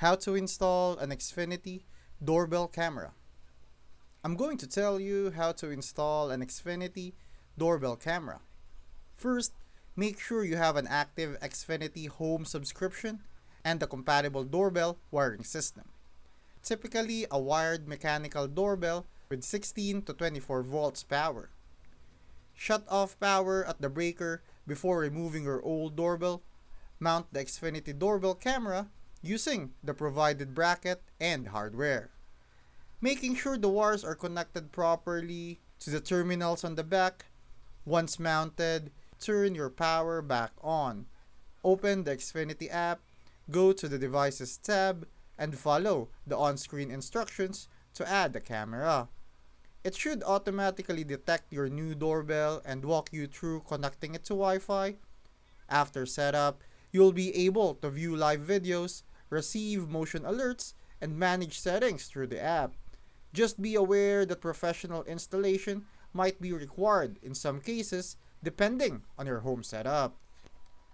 How to install an Xfinity Doorbell camera. I'm going to tell you how to install an Xfinity Doorbell camera. First, make sure you have an active Xfinity Home subscription and a compatible doorbell wiring system. Typically, a wired mechanical doorbell with 16 to 24 volts power. Shut off power at the breaker before removing your old doorbell. Mount the Xfinity Doorbell camera using the provided bracket and hardware. Making sure the wires are connected properly to the terminals on the back. Once mounted, turn your power back on. Open the Xfinity app, go to the Devices tab, and follow the on-screen instructions to add the camera. It should automatically detect your new doorbell and walk you through connecting it to Wi-Fi. After setup, you'll be able to view live videos, receive motion alerts, and manage settings through the app. Just be aware that professional installation might be required in some cases depending on your home setup.